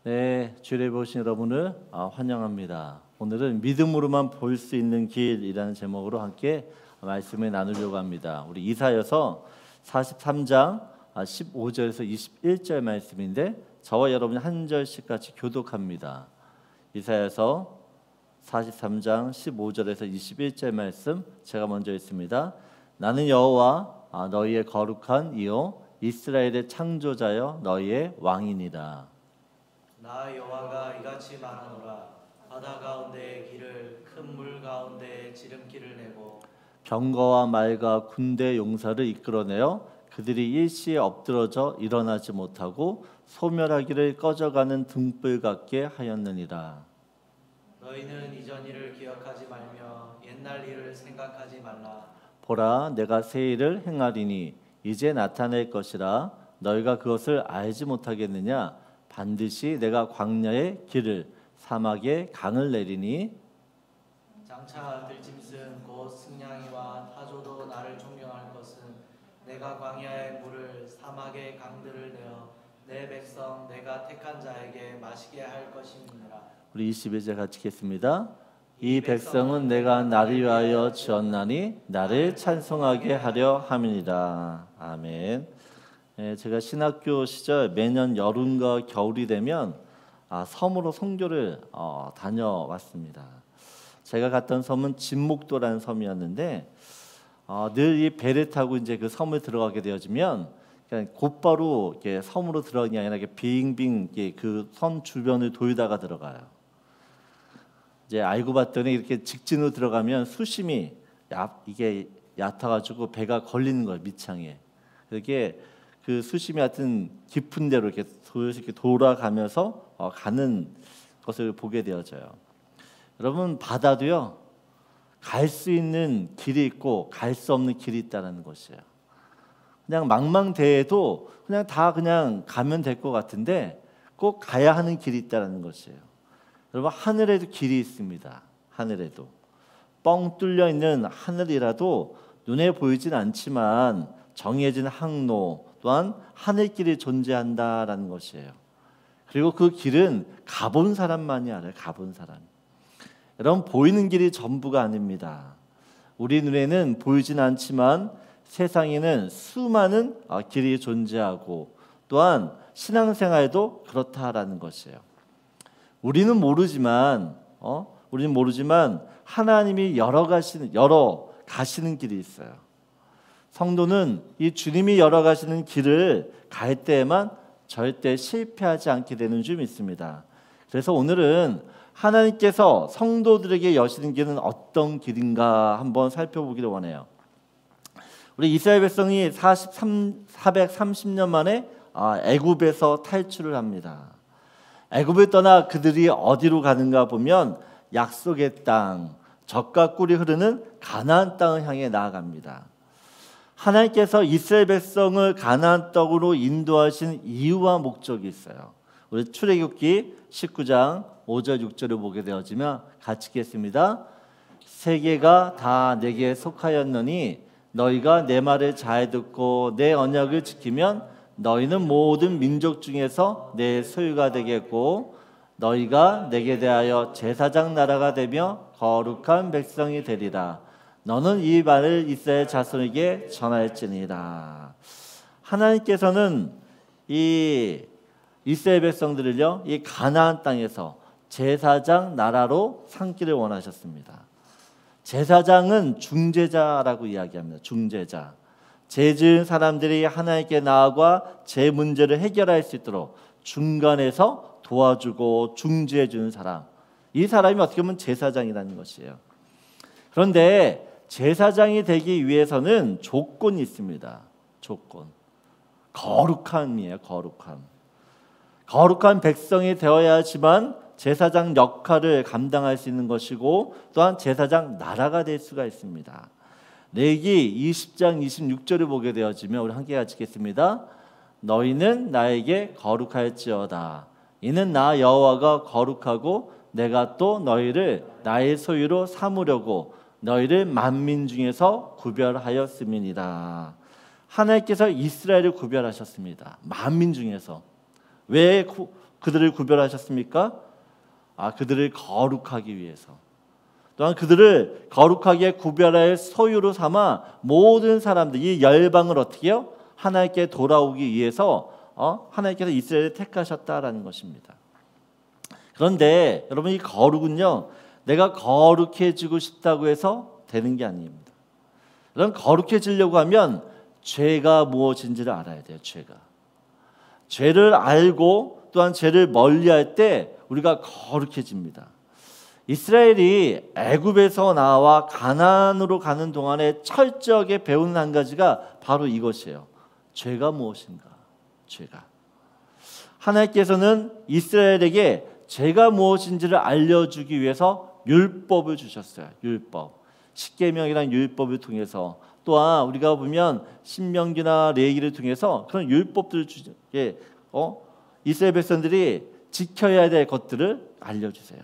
네, 주일에 보신 여러분을 환영합니다. 오늘은 믿음으로만 볼 수 있는 길이라는 제목으로 함께 말씀을 나누려고 합니다. 우리 이사야서 43장 15절에서 21절 말씀인데 저와 여러분이 한 절씩 같이 교독합니다. 이사야서 43장 15절에서 21절 말씀 제가 먼저 읽습니다. 나는 여호와 너희의 거룩한 이요 이스라엘의 창조자여 너희의 왕이니라. 나 여호와가 이같이 말하노라. 바다 가운데의 길을 큰 물 가운데에 지름길을 내고 병거와 말과 군대 용사를 이끌어내어 그들이 일시에 엎드러져 일어나지 못하고 소멸하기를 꺼져가는 등불 같게 하였느니라. 너희는 이전 일을 기억하지 말며 옛날 일을 생각하지 말라. 보라, 내가 새 일을 행하리니 이제 나타낼 것이라. 너희가 그것을 알지 못하겠느냐? 반드시 내가 광야의 길을 사막에 강을 내리니 장차 들짐승 곧 승냥이와 타조도 나를 존경할 것은 내가 광야의 물을 사막의 강들을 내어 내 백성 내가 택한 자에게 마시게 할 것임이니라. 우리 21절 같이 읽겠습니다. 이 백성은 내가 나를 위하여 지었나니 나를 찬송하게 하려 함이니라. 아멘. 제가 신학교 시절 매년 여름과 겨울이 되면 섬으로 선교를 다녀왔습니다. 제가 갔던 섬은 진목도라는 섬이었는데 늘 이 배를 타고 이제 그 섬을 들어가게 되어지면 그냥 곧바로 이렇게 섬으로 들어가는 게 아니라 이렇게 빙빙 그 섬 주변을 돌다가 들어가요. 이제 알고 봤더니 이렇게 직진으로 들어가면 수심이 이게 얕아가지고 배가 걸리는 거예요, 밑창에. 이렇게 그 수심이 하여튼 깊은 데로 이렇게 돌아가면서 가는 것을 보게 되어져요. 여러분, 바다도요 갈 수 있는 길이 있고 갈 수 없는 길이 있다는 것이에요. 그냥 망망대해도 그냥 가면 될 것 같은데 꼭 가야 하는 길이 있다는 것이에요. 여러분, 하늘에도 길이 있습니다. 하늘에도 뻥 뚫려 있는 하늘이라도 눈에 보이진 않지만 정해진 항로 또한 하늘길이 존재한다라는 것이에요. 그리고 그 길은 가본 사람만이 알아요. 가본 사람. 여러분, 보이는 길이 전부가 아닙니다. 우리 눈에는 보이진 않지만 세상에는 수많은 길이 존재하고 또한 신앙생활도 그렇다라는 것이에요. 우리는 모르지만 하나님이 열어 가시는 길이 있어요. 성도는 이 주님이 열어가시는 길을 갈 때에만 절대 실패하지 않게 되는 줄 믿습니다. 그래서 오늘은 하나님께서 성도들에게 여시는 길은 어떤 길인가 한번 살펴보기를 원해요. 우리 이스라엘 백성이 430년 만에 애굽에서 탈출을 합니다. 애굽을 떠나 그들이 어디로 가는가 보면 약속의 땅, 젖과 꿀이 흐르는 가나안 땅을 향해 나아갑니다. 하나님께서 이스라엘 백성을 가나안 땅으로 인도하신 이유와 목적이 있어요. 우리 출애굽기 19장 5절 6절을 보게 되어지면 같이 읽겠습니다. 세계가 다 내게 속하였느니 너희가 내 말을 잘 듣고 내 언약을 지키면 너희는 모든 민족 중에서 내 소유가 되겠고 너희가 내게 대하여 제사장 나라가 되며 거룩한 백성이 되리라. 너는 이 말을 이스라엘 자손에게 전할지니라. 하나님께서는 이 이스라엘 백성들을요 이 가나안 땅에서 제사장 나라로 삼기를 원하셨습니다. 제사장은 중재자라고 이야기합니다. 중재자. 죄 지은 사람들이 하나님께 나아가 제 문제를 해결할 수 있도록 중간에서 도와주고 중재해 주는 사람. 이 사람이 어떻게 보면 제사장이라는 것이에요. 그런데 제사장이 되기 위해서는 조건이 있습니다. 조건. 거룩함이에요. 거룩한 백성이 되어야 하지만 제사장 역할을 감당할 수 있는 것이고 또한 제사장 나라가 될 수가 있습니다. 레위기 20장 26절을 보게 되어지면 우리 함께 같이 읽겠습니다. 너희는 나에게 거룩할지어다. 이는 나 여호와가 거룩하고 내가 또 너희를 나의 소유로 삼으려고 너희를 만민 중에서 구별하였음이니라. 하나님께서 이스라엘을 구별하셨습니다. 만민 중에서. 왜 그들을 구별하셨습니까? 그들을 거룩하기 위해서. 또한 그들을 거룩하게 구별할 소유로 삼아 모든 사람들, 이 열방을 어떻게 해요? 하나님께 돌아오기 위해서 하나님께서 이스라엘을 택하셨다라는 것입니다. 그런데 여러분, 이 거룩은요, 내가 거룩해지고 싶다고 해서 되는 게 아닙니다. 여러분, 거룩해지려고 하면 죄가 무엇인지를 알아야 돼요. 죄를 알고 또한 죄를 멀리할 때 우리가 거룩해집니다. 이스라엘이 애굽에서 나와 가나안으로 가는 동안에 철저하게 배우는 한 가지가 바로 이것이에요. 죄가 무엇인가? 죄가. 하나님께서는 이스라엘에게 죄가 무엇인지를 알려주기 위해서 율법을 주셨어요. 율법. 십계명이라는 율법을 통해서, 또한 우리가 보면 신명기나 레위기를 통해서 그런 율법들을 주게 이스라엘 백성들이 지켜야 될 것들을 알려주세요.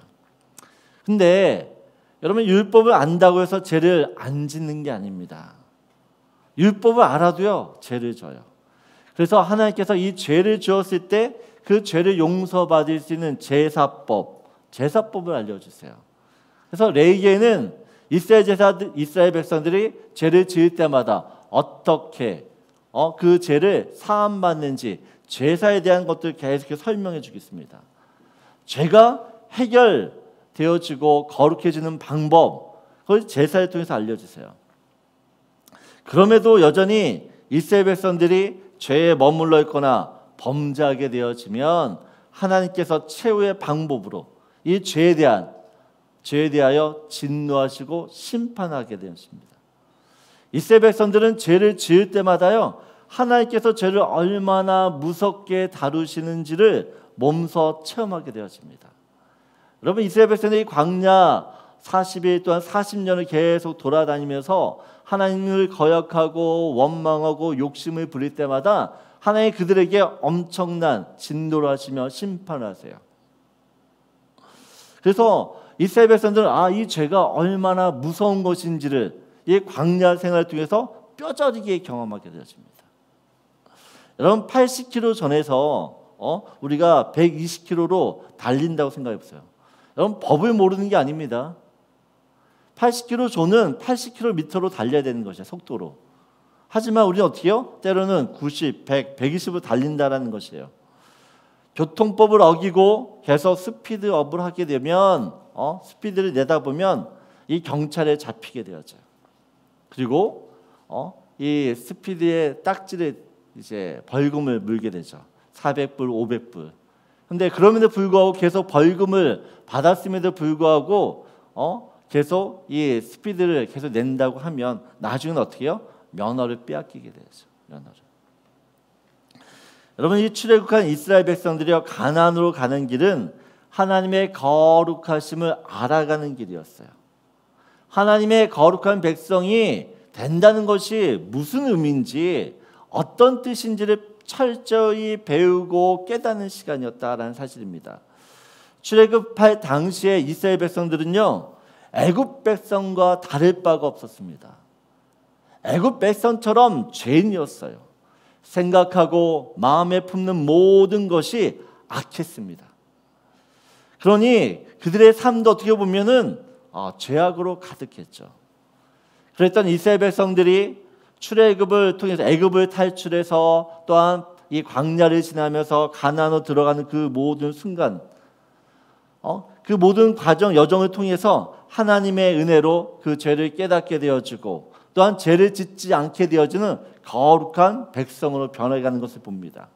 근데 여러분, 율법을 안다고 해서 죄를 안 짓는 게 아닙니다. 율법을 알아도요, 죄를 져요. 그래서 하나님께서 이 죄를 지었을 때 그 죄를 용서받을 수 있는 제사법을 알려주세요. 그래서 레위기에는 이스라엘 백성들이 죄를 지을 때마다 어떻게 그 죄를 사함받는지, 제사에 대한 것들을 계속 설명해 주겠습니다. 죄가 해결되어지고 거룩해지는 방법, 그걸 제사를 통해서 알려주세요. 그럼에도 여전히 이스라엘 백성들이 죄에 머물러 있거나 범죄하게 되어지면 하나님께서 최후의 방법으로 이 죄에 대하여 진노하시고 심판하게 되었습니다. 이스라엘 백성들은 죄를 지을 때마다요, 하나님께서 죄를 얼마나 무섭게 다루시는지를 몸소 체험하게 되었습니다. 여러분, 이스라엘 백성들이 광야 40일 또한 40년을 계속 돌아다니면서 하나님을 거역하고 원망하고 욕심을 부릴 때마다 하나님 그들에게 엄청난 진노를 하시며 심판을 하세요. 그래서 이스라엘 백성들은 이 죄가 얼마나 무서운 것인지를 이 광야 생활을 통해서 뼈저리게 경험하게 되었습니다. 여러분, 80km 전에서 우리가 120km로 달린다고 생각해 보세요. 여러분, 법을 모르는 게 아닙니다. 80km 조는 80km로 달려야 되는 것이에요. 속도로. 하지만 우리는 어떻게 해요? 때로는 90, 100, 120으로 달린다라는 것이에요. 교통법을 어기고 계속 스피드업을 하게 되면 스피드를 내다 보면 이 경찰에 잡히게 되어져요. 그리고 이 스피드의 딱지를 이제 벌금을 물게 되죠. 400불, 500불. 근데 그럼에도 불구하고 계속 벌금을 받았음에도 불구하고 계속 이 스피드를 계속 낸다고 하면 나중에는 어떻게 해요? 면허를 빼앗기게 되죠. 면허를. 여러분, 이 출애굽한 이스라엘 백성들이요, 가나안으로 가는 길은 하나님의 거룩하심을 알아가는 길이었어요. 하나님의 거룩한 백성이 된다는 것이 무슨 의미인지, 어떤 뜻인지를 철저히 배우고 깨닫는 시간이었다라는 사실입니다. 출애굽할 당시에 이스라엘 백성들은요, 애굽 백성과 다를 바가 없었습니다. 애굽 백성처럼 죄인이었어요. 생각하고 마음에 품는 모든 것이 악했습니다. 그러니 그들의 삶도 어떻게 보면은 죄악으로 가득했죠. 그랬던 이스라엘 백성들이 출애굽을 통해서 애굽을 탈출해서 또한 이 광야를 지나면서 가나안으로 들어가는 그 모든 순간, 그 모든 과정 여정을 통해서 하나님의 은혜로 그 죄를 깨닫게 되어지고 또한 죄를 짓지 않게 되어지는 거룩한 백성으로 변해가는 것을 봅니다.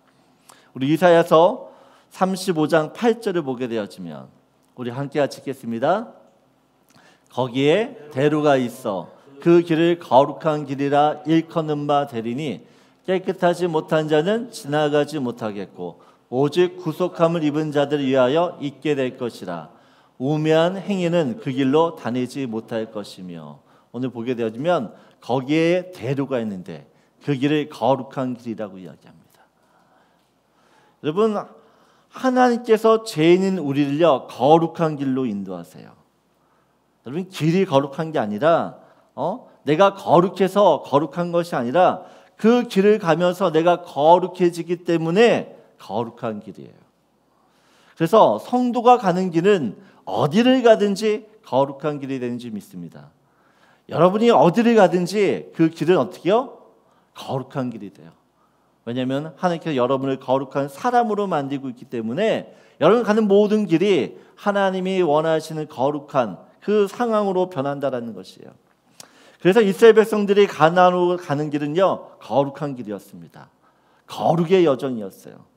우리 이사야서 35장 8절을 보게 되어지면 우리 함께 같이 읽겠습니다. 거기에 대로가 있어 그 길을 거룩한 길이라 일컫는 바 되리니 깨끗하지 못한 자는 지나가지 못하겠고 오직 구속함을 입은 자들을 위하여 있게 될 것이라. 우매한 행위는 그 길로 다니지 못할 것이며. 오늘 보게 되어지면 거기에 대로가 있는데 그 길을 거룩한 길이라고 이야기합니다. 여러분, 하나님께서 죄인인 우리를요 거룩한 길로 인도하세요. 여러분, 길이 거룩한 게 아니라 내가 거룩해서 거룩한 것이 아니라 그 길을 가면서 내가 거룩해지기 때문에 거룩한 길이에요. 그래서 성도가 가는 길은 어디를 가든지 거룩한 길이 되는 줄 믿습니다. 여러분이 어디를 가든지 그 길은 어떻게요? 거룩한 길이 돼요. 왜냐하면 하나님께서 여러분을 거룩한 사람으로 만들고 있기 때문에 여러분 가는 모든 길이 하나님이 원하시는 거룩한 그 상황으로 변한다라는 것이에요. 그래서 이스라엘 백성들이 가나안으로 가는 길은요, 거룩한 길이었습니다. 거룩의 여정이었어요.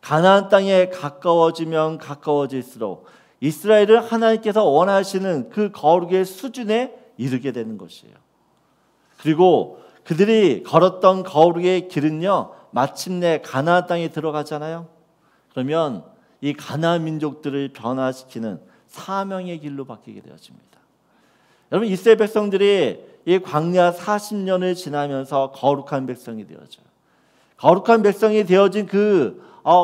가나안 땅에 가까워지면 가까워질수록 이스라엘을 하나님께서 원하시는 그 거룩의 수준에 이르게 되는 것이에요. 그리고 그들이 걸었던 거룩의 길은요, 마침내 가나안 땅에 들어가잖아요. 그러면 이 가나안 민족들을 변화시키는 사명의 길로 바뀌게 되어집니다. 여러분, 이스라엘 백성들이 이 광야 40년을 지나면서 거룩한 백성이 되어져요. 거룩한 백성이 되어진 그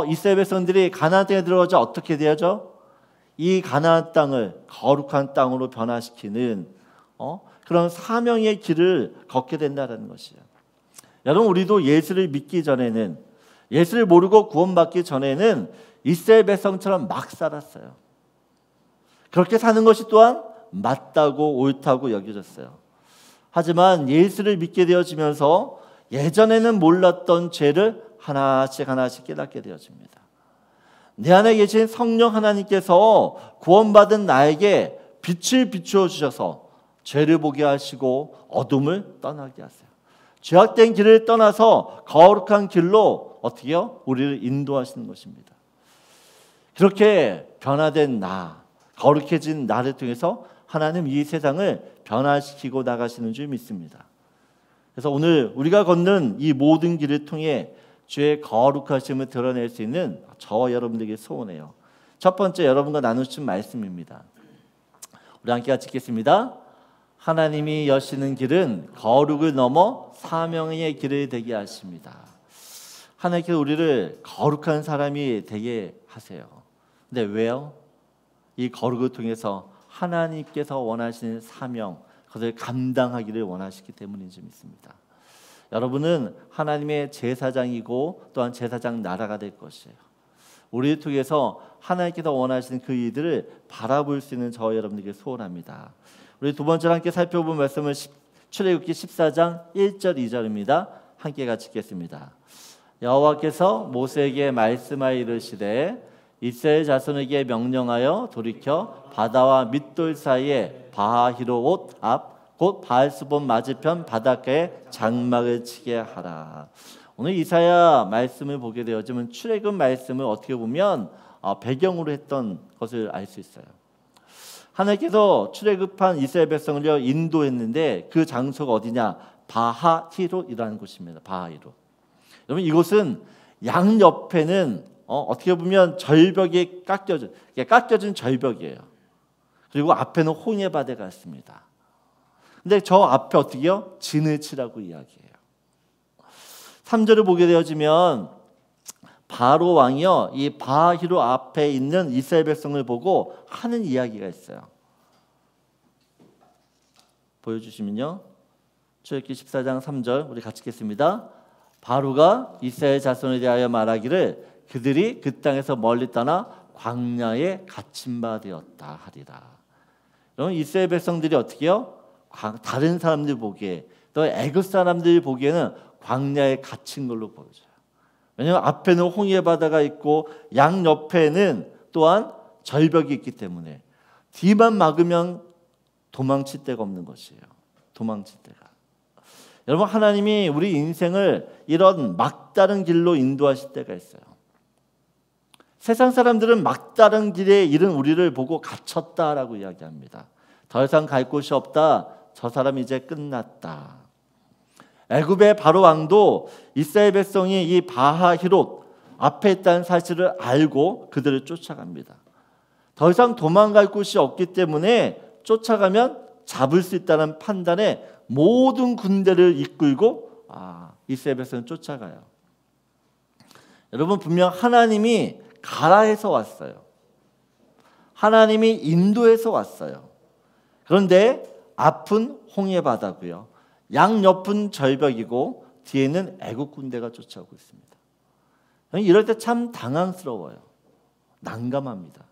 이스라엘 백성들이 가나안 땅에 들어가서 어떻게 되어져? 이 가나안 땅을 거룩한 땅으로 변화시키는 그런 사명의 길을 걷게 된다는 것이에요. 여러분, 우리도 예수를 믿기 전에는, 예수를 모르고 구원받기 전에는 이스라엘 백성처럼 막 살았어요. 그렇게 사는 것이 또한 맞다고 옳다고 여겨졌어요. 하지만 예수를 믿게 되어지면서 예전에는 몰랐던 죄를 하나씩 하나씩 깨닫게 되어집니다. 내 안에 계신 성령 하나님께서 구원받은 나에게 빛을 비추어 주셔서 죄를 보게 하시고 어둠을 떠나게 하세요. 죄악된 길을 떠나서 거룩한 길로 어떻게요? 우리를 인도하시는 것입니다. 그렇게 변화된 나, 거룩해진 나를 통해서 하나님 이 세상을 변화시키고 나가시는 줄 믿습니다. 그래서 오늘 우리가 걷는 이 모든 길을 통해 주의 거룩하심을 드러낼 수 있는 저와 여러분들에게 소원해요. 첫 번째, 여러분과 나누신 말씀입니다. 우리 함께 같이 읽겠습니다. 하나님이 여시는 길은 거룩을 넘어 사명의 길을 되게 하십니다. 하나님께서 우리를 거룩한 사람이 되게 하세요. 근데 왜요? 이 거룩을 통해서 하나님께서 원하시는 사명, 그것을 감당하기를 원하시기 때문인지 믿습니다. 여러분은 하나님의 제사장이고 또한 제사장 나라가 될 것이에요. 우리를 통해서 하나님께서 원하시는 그 일들을 바라볼 수 있는 저와 여러분에게 소원합니다. 우리 두 번째로 함께 살펴본 말씀은 출애굽기 14장 1절 2절입니다. 함께 같이 읽겠습니다. 여호와께서 모세에게 말씀하여 이르시되 이스라엘 자손에게 명령하여 돌이켜 바다와 밑돌 사이에 바하히롯 앞 곧 바알스본 맞은편 바닷가에 장막을 치게 하라. 오늘 이사야 말씀을 보게 되어지면 출애굽 말씀을 어떻게 보면 배경으로 했던 것을 알 수 있어요. 하나님께서 출애굽한 이스라엘 백성을 인도했는데 그 장소가 어디냐? 바하히롯이라는 곳입니다. 바하히롯. 여러분, 이곳은 양 옆에는 어떻게 보면 절벽이 깎여진 절벽이에요. 그리고 앞에는 홍해 바다가 있습니다. 근데 저 앞에 어떻게요? 진을 치라고 이야기해요. 3절을 보게 되어지면 바로 왕이요, 이 바히로 앞에 있는 이스라엘 백성을 보고 하는 이야기가 있어요. 보여주시면요, 출애굽기 14장 3절 우리 같이 읽겠습니다. 바로가 이스라엘 자손에 대하여 말하기를 그들이 그 땅에서 멀리 떠나 광야에 갇힌 바 되었다 하리라. 여러분, 이스라엘 백성들이 어떻게요? 다른 사람들 보기에, 또 애굽 사람들이 보기에는 광야에 갇힌 걸로 보여져요. 왜냐하면 앞에는 홍해 바다가 있고 양 옆에는 또한 절벽이 있기 때문에 뒤만 막으면 도망칠 데가 없는 것이에요. 도망칠 데가. 여러분, 하나님이 우리 인생을 이런 막다른 길로 인도하실 때가 있어요. 세상 사람들은 막다른 길에 이른 우리를 보고 갇혔다라고 이야기합니다. 더 이상 갈 곳이 없다. 저 사람 이제 끝났다. 애굽의 바로 왕도 이스라엘 백성이 이 바하히롯 앞에 있다는 사실을 알고 그들을 쫓아갑니다. 더 이상 도망갈 곳이 없기 때문에 쫓아가면 잡을 수 있다는 판단에 모든 군대를 이끌고 이스라엘 백성은 쫓아가요. 여러분, 분명 하나님이 가라 해서 왔어요. 하나님이 인도해서 왔어요. 그런데 앞은 홍해 바다고요. 양 옆은 절벽이고 뒤에는 애국 군대가 쫓아오고 있습니다. 이럴 때 참 당황스러워요. 난감합니다.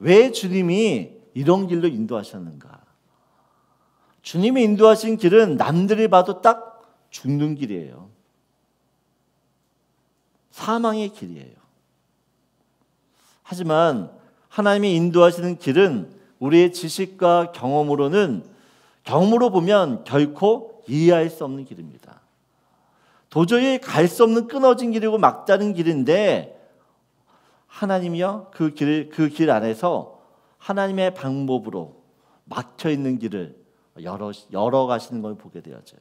왜 주님이 이런 길로 인도하셨는가? 주님이 인도하신 길은 남들이 봐도 딱 죽는 길이에요. 사망의 길이에요. 하지만 하나님이 인도하시는 길은 우리의 지식과 경험으로 보면 결코 이해할 수 없는 길입니다. 도저히 갈 수 없는 끊어진 길이고 막다른 길인데 하나님이요 그 길 안에서 하나님의 방법으로 막혀 있는 길을 열어 가시는 걸 보게 되어져요.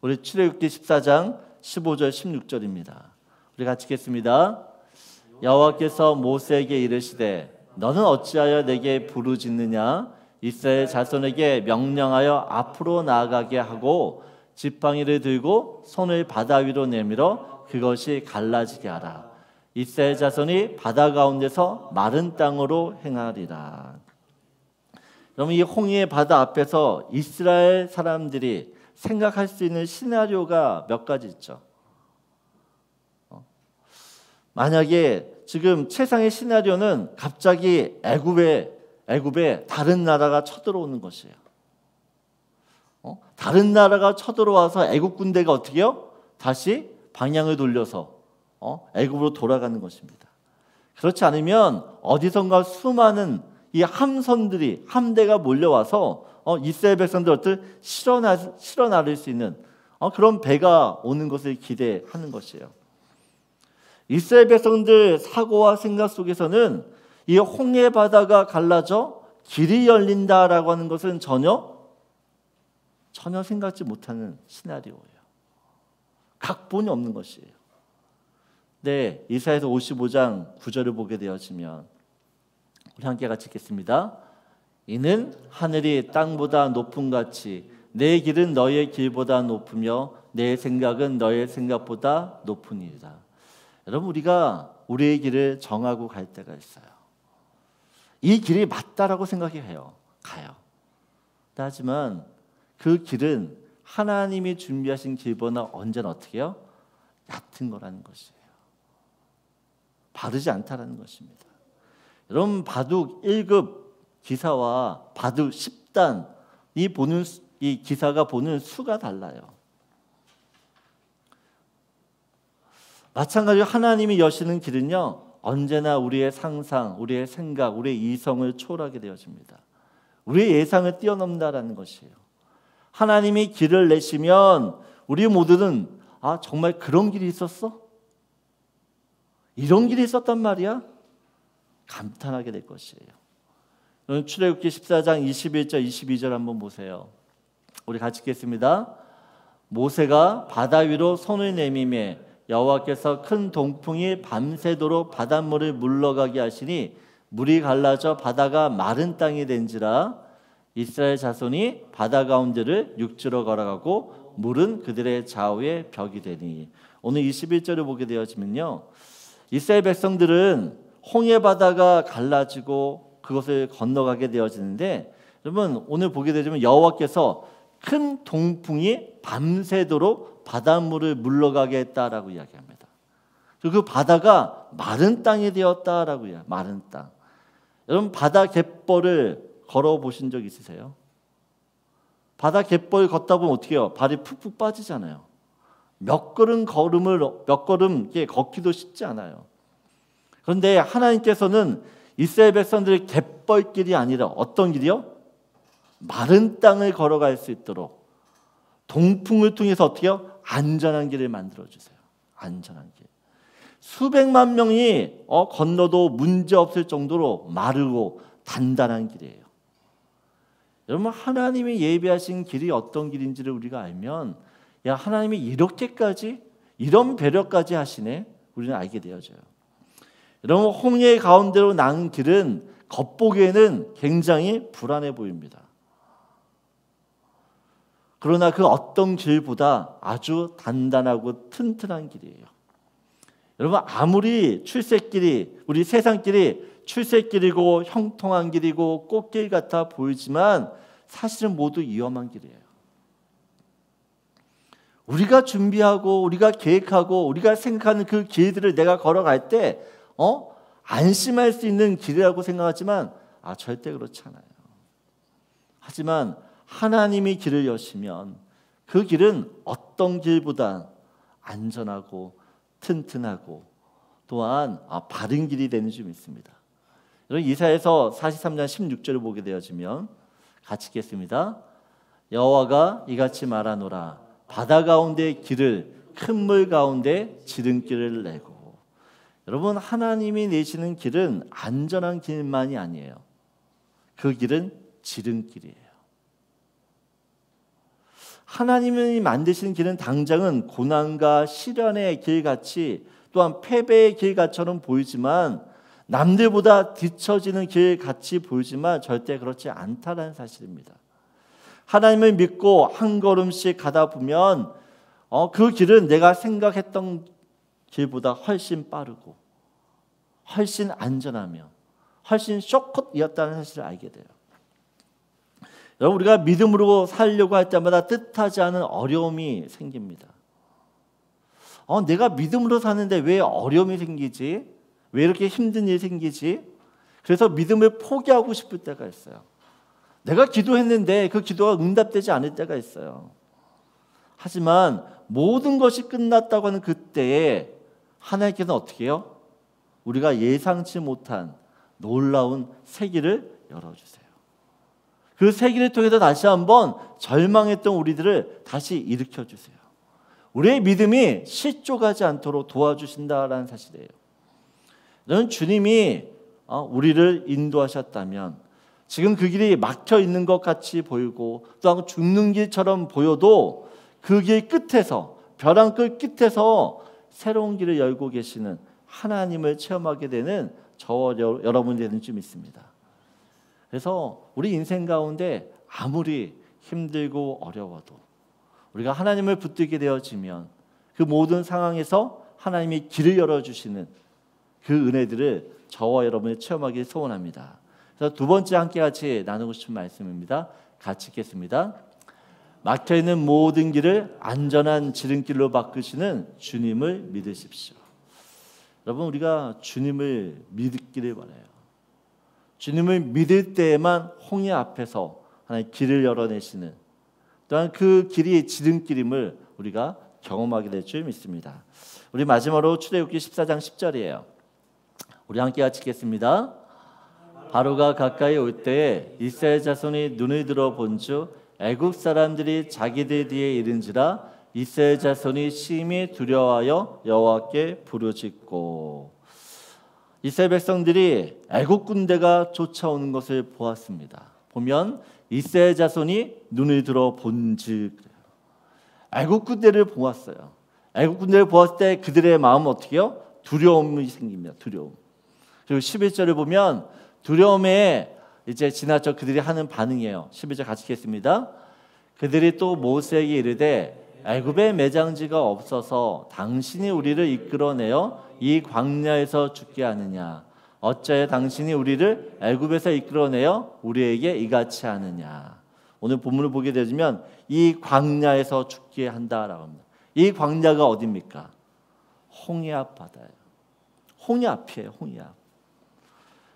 우리 출애굽기 14장 15절 16절입니다. 우리 같이 읽겠습니다. 여호와께서 모세에게 이르시되 너는 어찌하여 내게 부르짖느냐? 이스라엘 자손에게 명령하여 앞으로 나아가게 하고 지팡이를 들고 손을 바다 위로 내밀어 그것이 갈라지게 하라. 이스라엘 자손이 바다 가운데서 마른 땅으로 행하리라. 여러분, 이 홍해의 바다 앞에서 이스라엘 사람들이 생각할 수 있는 시나리오가 몇 가지 있죠. 만약에 지금 최상의 시나리오는 갑자기 애굽에 다른 나라가 쳐들어오는 것이에요. 다른 나라가 쳐들어와서 애굽 군대가 어떻게 해요? 다시 방향을 돌려서 애굽으로 돌아가는 것입니다. 그렇지 않으면 어디선가 수많은 이 함대가 몰려와서 이스라엘 백성들을 실어 나를 수 있는 그런 배가 오는 것을 기대하는 것이에요. 이스라엘 백성들 사고와 생각 속에서는 이 홍해 바다가 갈라져 길이 열린다라고 하는 것은 전혀 생각지 못하는 시나리오예요. 각본이 없는 것이에요. 네, 이사야서 55장 9절을 보게 되어지면 우리 함께 같이 읽겠습니다. 이는 하늘이 땅보다 높음 같이 내 길은 너의 길보다 높으며 내 생각은 너의 생각보다 높으니이다. 여러분, 우리가 우리의 길을 정하고 갈 때가 있어요. 이 길이 맞다라고 생각해요. 가요. 하지만 그 길은 하나님이 준비하신 길보다 언제나 어떻게 해요? 얕은 거라는 것이에요. 바르지 않다라는 것입니다. 여러분, 바둑 1급 기사와 바둑 10단 이 기사가 보는 수가 달라요. 마찬가지로 하나님이 여시는 길은요, 언제나 우리의 상상, 우리의 생각, 우리의 이성을 초월하게 되어집니다. 우리의 예상을 뛰어넘는다라는 것이에요. 하나님이 길을 내시면 우리 모두는 정말 그런 길이 있었어? 이런 길이 있었단 말이야? 감탄하게 될 것이에요. 출애굽기 14장 21절 22절 한번 보세요. 우리 같이 읽겠습니다. 모세가 바다 위로 손을 내미매 여호와께서 큰 동풍이 밤새도록 바닷물을 물러가게 하시니 물이 갈라져 바다가 마른 땅이 된지라. 이스라엘 자손이 바다 가운데를 육지로 걸어가고 물은 그들의 좌우에 벽이 되니. 오늘 21절을 보게 되어지면요, 이스라엘 백성들은 홍해 바다가 갈라지고 그것을 건너가게 되어지는데, 여러분 오늘 보게 되면 여호와께서 큰 동풍이 밤새도록 바닷물을 물러가게 했다라고 이야기합니다. 그리고 그 바다가 마른 땅이 되었다라고 이야기해요. 마른 땅. 여러분, 바다 갯벌을 걸어보신 적 있으세요? 바다 갯벌 걷다 보면 어떻게 해요? 발이 푹푹 빠지잖아요. 몇 걸음 걷기도 쉽지 않아요. 그런데 하나님께서는 이스라엘 백성들의 갯벌길이 아니라 어떤 길이요? 마른 땅을 걸어갈 수 있도록 동풍을 통해서 어떻게 해요? 안전한 길을 만들어주세요. 안전한 길. 수백만 명이 건너도 문제없을 정도로 마르고 단단한 길이에요. 여러분, 하나님이 예비하신 길이 어떤 길인지를 우리가 알면, 야, 하나님이 이렇게까지 이런 배려까지 하시네, 우리는 알게 되어져요. 여러분, 홍해 가운데로 나는 길은 겉보기에는 굉장히 불안해 보입니다. 그러나 그 어떤 길보다 아주 단단하고 튼튼한 길이에요. 여러분, 아무리 출세길이, 우리 세상길이 출세길이고 형통한 길이고 꽃길 같아 보이지만 사실은 모두 위험한 길이에요. 우리가 준비하고 우리가 계획하고 우리가 생각하는 그 길들을 내가 걸어갈 때 안심할 수 있는 길이라고 생각하지만 절대 그렇지 않아요. 하지만 하나님이 길을 여시면 그 길은 어떤 길보다 안전하고 튼튼하고 또한 바른 길이 되는 줄 믿습니다. 여러분 이사야서 43장 16절을 보게 되어지면 같이 읽겠습니다. 여호와가 이같이 말하노라 바다 가운데 길을 큰 물 가운데 지름길을 내고. 여러분 하나님이 내시는 길은 안전한 길만이 아니에요. 그 길은 지름길이에요. 하나님이 만드신 길은 당장은 고난과 시련의 길같이 또한 패배의 길같처럼 보이지만 남들보다 뒤처지는 길같이 보이지만 절대 그렇지 않다는 사실입니다. 하나님을 믿고 한 걸음씩 가다 보면 그 길은 내가 생각했던 길보다 훨씬 빠르고 훨씬 안전하며 훨씬 숏컷이었다는 사실을 알게 돼요. 여러분 우리가 믿음으로 살려고 할 때마다 뜻하지 않은 어려움이 생깁니다. 내가 믿음으로 사는데 왜 어려움이 생기지? 왜 이렇게 힘든 일이 생기지? 그래서 믿음을 포기하고 싶을 때가 있어요. 내가 기도했는데 그 기도가 응답되지 않을 때가 있어요. 하지만 모든 것이 끝났다고 하는 그때에 하나님께서는 어떻게 해요? 우리가 예상치 못한 놀라운 새 길을 열어주세요. 그 새 길을 통해서 다시 한번 절망했던 우리들을 다시 일으켜주세요. 우리의 믿음이 실족하지 않도록 도와주신다라는 사실이에요. 저는 주님이 우리를 인도하셨다면 지금 그 길이 막혀 있는 것 같이 보이고 또한 죽는 길처럼 보여도 그 길 끝에서 벼랑 끝 끝에서 새로운 길을 열고 계시는 하나님을 체험하게 되는 저와 여러분이 되는 줄 믿습니다. 그래서 우리 인생 가운데 아무리 힘들고 어려워도 우리가 하나님을 붙들게 되어지면 그 모든 상황에서 하나님이 길을 열어주시는 그 은혜들을 저와 여러분이 체험하길 소원합니다. 그래서 두 번째 함께 같이 나누고 싶은 말씀입니다. 같이 읽겠습니다. 막혀있는 모든 길을 안전한 지름길로 바꾸시는 주님을 믿으십시오. 여러분 우리가 주님을 믿기를 바라요. 주님을 믿을 때에만 홍해 앞에서 하나님 길을 열어내시는 또한 그 길이 지름길임을 우리가 경험하게 될 줄 믿습니다. 우리 마지막으로 출애굽기 14장 10절이에요. 우리 함께 같이 읽겠습니다. 바로가 가까이 올 때에 이스라엘 자손이 눈을 들어 본즉 애국 사람들이 자기들 뒤에 이른지라 이스라엘 자손이 심히 두려워하여 여호와께 부르짖고. 이스라엘 백성들이 애국 군대가 쫓아오는 것을 보았습니다. 보면 이스라엘 자손이 눈을 들어 본즉 애국 군대를 보았어요. 애국 군대를 보았을 때 그들의 마음은 어떻게 해요? 두려움이 생깁니다. 두려움. 그리고 11절을 보면 두려움에 이제 지나쳐 그들이 하는 반응이에요. 11절 같이 읽겠습니다. 그들이 또 모세에게 이르되 애굽에 매장지가 없어서 당신이 우리를 이끌어내어 이 광야에서 죽게 하느냐? 어찌하여 당신이 우리를 애굽에서 이끌어내어 우리에게 이같이 하느냐? 오늘 본문을 보게 되면 이 광야에서 죽게 한다라고 합니다. 이 광야가 어디입니까? 홍해 앞 바다예요. 홍해 앞이에요. 홍해 앞.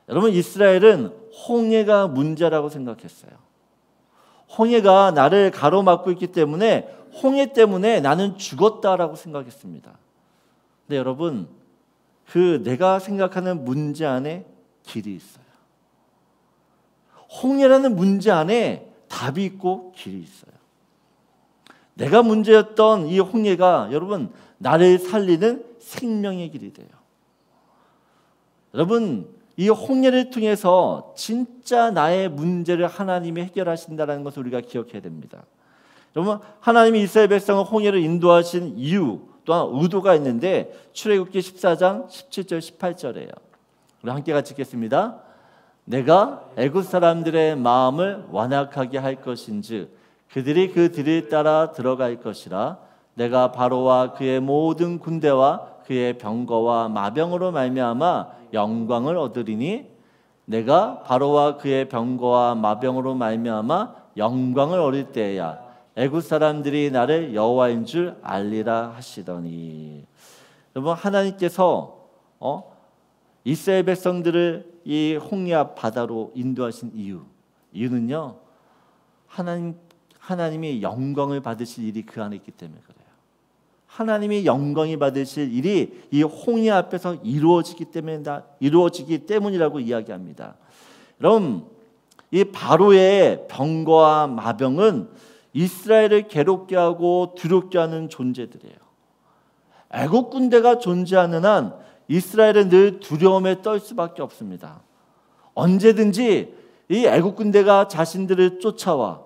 여러분 이스라엘은 홍해가 문제라고 생각했어요. 홍해가 나를 가로막고 있기 때문에 홍해 때문에 나는 죽었다라고 생각했습니다. 근데 여러분 그 내가 생각하는 문제 안에 길이 있어요. 홍해라는 문제 안에 답이 있고 길이 있어요. 내가 문제였던 이 홍해가 여러분 나를 살리는 생명의 길이 돼요. 여러분 이 홍해를 통해서 진짜 나의 문제를 하나님이 해결하신다는 것을 우리가 기억해야 됩니다. 여러분 하나님이 이스라엘 백성을 홍해를 인도하신 이유 또한 의도가 있는데 출애굽기 14장 17절 18절이에요. 우리 함께 같이 읽겠습니다. 내가 애굽 사람들의 마음을 완악하게 할 것인즉 그들이 그 뒤를 따라 들어갈 것이라. 내가 바로와 그의 모든 군대와 그의 병거와 마병으로 말미암아 영광을 얻으리니 내가 바로와 그의 병거와 마병으로 말미암아 영광을 얻을 때야 애굽 사람들이 나를 여호와인 줄 알리라 하시더니. 여러분 하나님께서 이스라엘 백성들을 이 홍해 바다로 인도하신 이유는요, 하나님이 영광을 받으실 일이 그 안에 있기 때문에 그래요. 하나님이 영광이 받으실 일이 이 홍해 앞에서 이루어지기 때문이라고 이야기합니다. 여러분, 이 바로의 병거와 마병은 이스라엘을 괴롭게 하고 두렵게 하는 존재들이에요. 애국 군대가 존재하는 한 이스라엘은 늘 두려움에 떨 수밖에 없습니다. 언제든지 이 애국 군대가 자신들을 쫓아와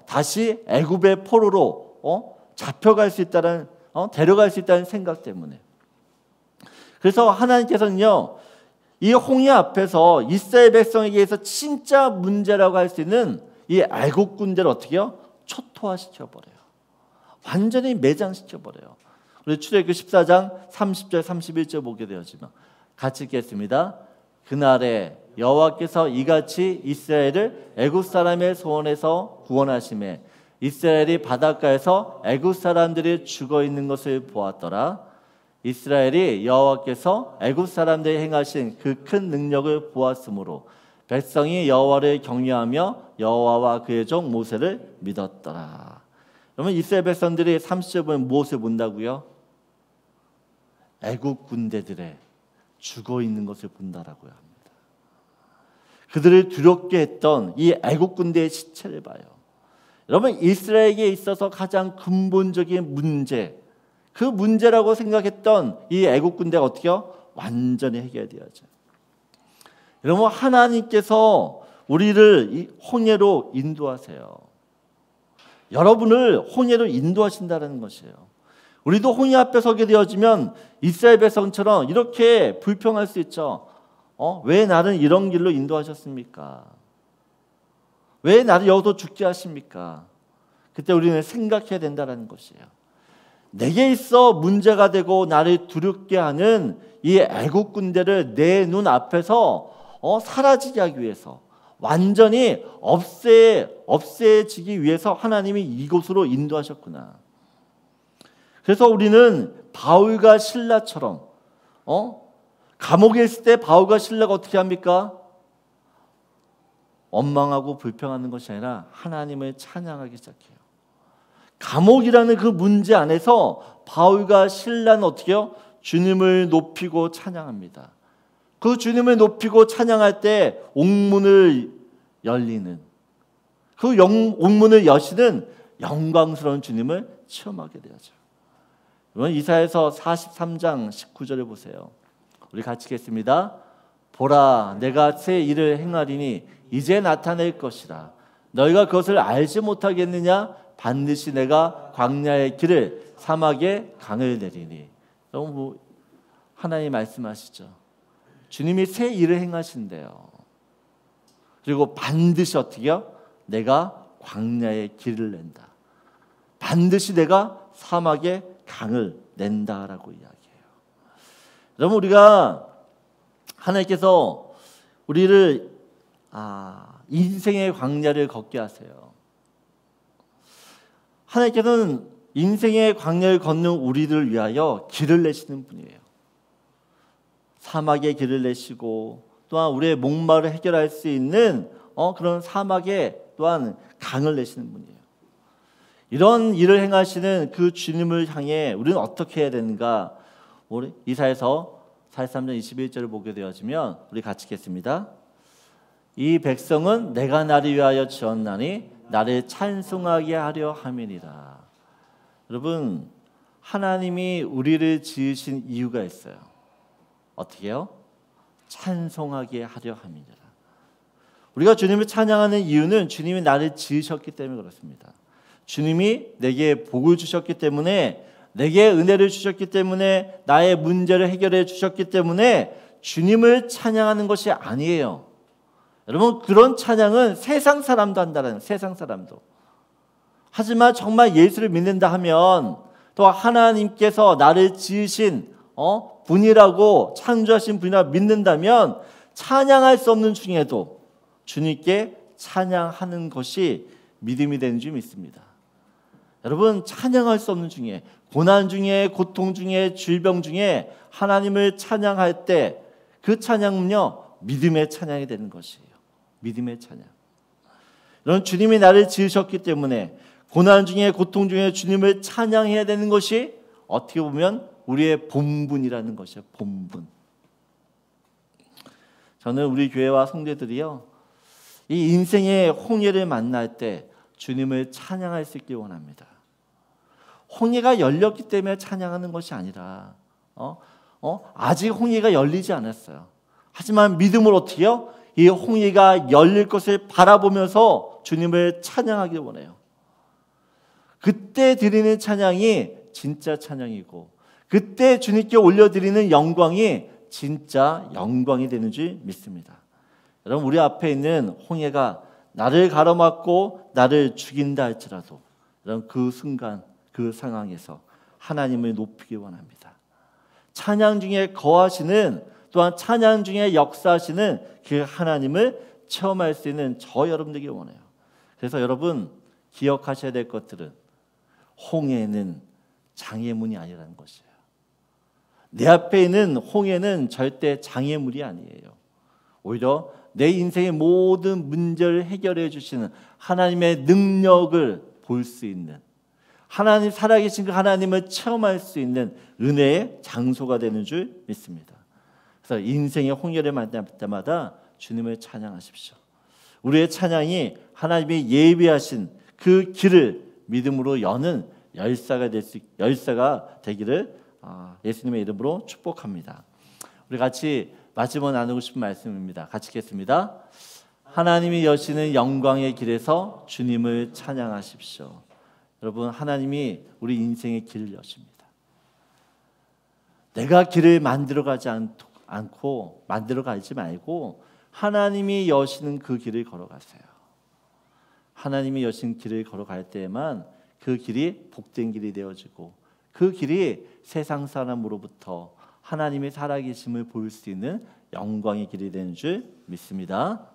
다시 애굽의 포로로 잡혀갈 수 있다는 데려갈 수 있다는 생각 때문에. 그래서 하나님께서는요, 이 홍해 앞에서 이스라엘 백성에게서 진짜 문제라고 할 수 있는 이 애국 군대를 어떻게요? 초토화시켜 버려요. 완전히 매장시켜 버려요. 우리 출애굽기 14장 30절 31절 보게 되었지만 같이 읽겠습니다. 그날에 여호와께서 이같이 이스라엘을 애굽 사람의 손에서 구원하심에 이스라엘이 바닷가에서 애굽 사람들이 죽어 있는 것을 보았더라. 이스라엘이 여호와께서 애굽 사람들이 행하신 그 큰 능력을 보았으므로 백성이 여호와를 경외하며 여호와와 그의 종 모세를 믿었더라. 그러면 이스라엘 백성들이 30절 보면 무엇을 본다고요? 애국 군대들의 죽어 있는 것을 본다라고요 합니다. 그들을 두렵게 했던 이 애국 군대의 시체를 봐요. 여러분, 이스라엘에게 있어서 가장 근본적인 문제, 그 문제라고 생각했던 이 애국 군대가 어떻게요? 완전히 해결되어야죠. 여러분, 하나님께서 우리를 이 홍해로 인도하세요. 여러분을 홍해로 인도하신다는 것이에요. 우리도 홍해 앞에 서게 되어지면 이스라엘 백성처럼 이렇게 불평할 수 있죠. 왜 나를 이런 길로 인도하셨습니까? 왜 나를 여기서 죽게 하십니까? 그때 우리는 생각해야 된다는 것이에요. 내게 있어 문제가 되고 나를 두렵게 하는 이 애국 군대를 내 눈 앞에서 사라지게 하기 위해서, 완전히 없애지기 위해서 하나님이 이곳으로 인도하셨구나. 그래서 우리는 바울과 실라처럼 감옥에 있을 때 바울과 실라가 어떻게 합니까? 원망하고 불평하는 것이 아니라 하나님을 찬양하기 시작해요. 감옥이라는 그 문제 안에서 바울과 실라는 어떻게 해요? 주님을 높이고 찬양합니다. 그 주님을 높이고 찬양할 때 옥문을 열리는, 그 옥문을 여시는 영광스러운 주님을 체험하게 되죠. 여러분, 이사야서 43장 19절을 보세요. 우리 같이 읽겠습니다. 보라, 내가 새 일을 행하리니 이제 나타낼 것이라. 너희가 그것을 알지 못하겠느냐? 반드시 내가 광야의 길을 사막에 강을 내리니. 너무 하나님 말씀하시죠. 주님이 새 일을 행하신대요. 그리고 반드시 어떻게요? 내가 광야의 길을 낸다. 반드시 내가 사막에 강을 낸다라고 이야기해요. 여러분, 우리가 하나님께서 우리를 인생의 광야를 걷게 하세요. 하나님께서는 인생의 광야를 걷는 우리를 위하여 길을 내시는 분이에요. 사막에 길을 내시고 또한 우리의 목마를 해결할 수 있는 그런 사막에 또한 강을 내시는 분이에요. 이런 일을 행하시는 그 주님을 향해 우리는 어떻게 해야 되는가? 우리 이사야서 43장 21절을 보게 되어지면 우리 같이 읽겠습니다. 이 백성은 내가 나를 위하여 지었나니 나를 찬송하게 하려 함이니라. 여러분, 하나님이 우리를 지으신 이유가 있어요. 어떻게 해요? 찬송하게 하려 함이니라. 우리가 주님을 찬양하는 이유는 주님이 나를 지으셨기 때문에 그렇습니다. 주님이 내게 복을 주셨기 때문에, 내게 은혜를 주셨기 때문에, 나의 문제를 해결해 주셨기 때문에 주님을 찬양하는 것이 아니에요. 여러분, 그런 찬양은 세상 사람도 한다는, 세상 사람도. 하지만 정말 예수를 믿는다 하면, 또 하나님께서 나를 지으신 분이라고, 창조하신 분이라고 믿는다면 찬양할 수 없는 중에도 주님께 찬양하는 것이 믿음이 되는 줄 믿습니다. 여러분, 찬양할 수 없는 중에, 고난 중에, 고통 중에, 질병 중에 하나님을 찬양할 때 그 찬양은요, 믿음의 찬양이 되는 것이에요. 믿음의 찬양. 이런 주님이 나를 지으셨기 때문에 고난 중에, 고통 중에 주님을 찬양해야 되는 것이 어떻게 보면 우리의 본분이라는 것이에요. 본분. 저는 우리 교회와 성도들이요, 이 인생의 홍해를 만날 때 주님을 찬양할 수 있길 원합니다. 홍해가 열렸기 때문에 찬양하는 것이 아니라 아직 홍해가 열리지 않았어요. 하지만 믿음을 어떻게 해요? 이 홍해가 열릴 것을 바라보면서 주님을 찬양하길 원해요. 그때 드리는 찬양이 진짜 찬양이고, 그때 주님께 올려드리는 영광이 진짜 영광이 되는 줄 믿습니다. 여러분, 우리 앞에 있는 홍해가 나를 가로막고 나를 죽인다 할지라도 여러분, 그 순간, 그 상황에서 하나님을 높이기 원합니다. 찬양 중에 거하시는, 또한 찬양 중에 역사하시는 그 하나님을 체험할 수 있는 저 여러분 되길 원해요. 그래서 여러분, 기억하셔야 될 것들은 홍해는 장애물이 아니라는 것이에요. 내 앞에 있는 홍해는 절대 장애물이 아니에요. 오히려 내 인생의 모든 문제를 해결해 주시는 하나님의 능력을 볼 수 있는, 하나님 살아계신 그 하나님을 체험할 수 있는 은혜의 장소가 되는 줄 믿습니다. 그래서 인생의 홍해를 만날 때마다 주님을 찬양하십시오. 우리의 찬양이 하나님이 예비하신 그 길을 믿음으로 여는 열쇠가 되기를 예수님의 이름으로 축복합니다. 우리 같이 마지막으로 나누고 싶은 말씀입니다. 같이 읽겠습니다. 하나님이 여시는 영광의 길에서 주님을 찬양하십시오. 여러분, 하나님이 우리 인생의 길을 여십니다. 내가 길을 만들어가지 않고 만들어가지 말고 하나님이 여시는 그 길을 걸어가세요. 하나님이 여신 길을 걸어갈 때에만 그 길이 복된 길이 되어지고, 그 길이 세상 사람으로부터 하나님의 살아계심을 볼 수 있는 영광의 길이 되는 줄 믿습니다.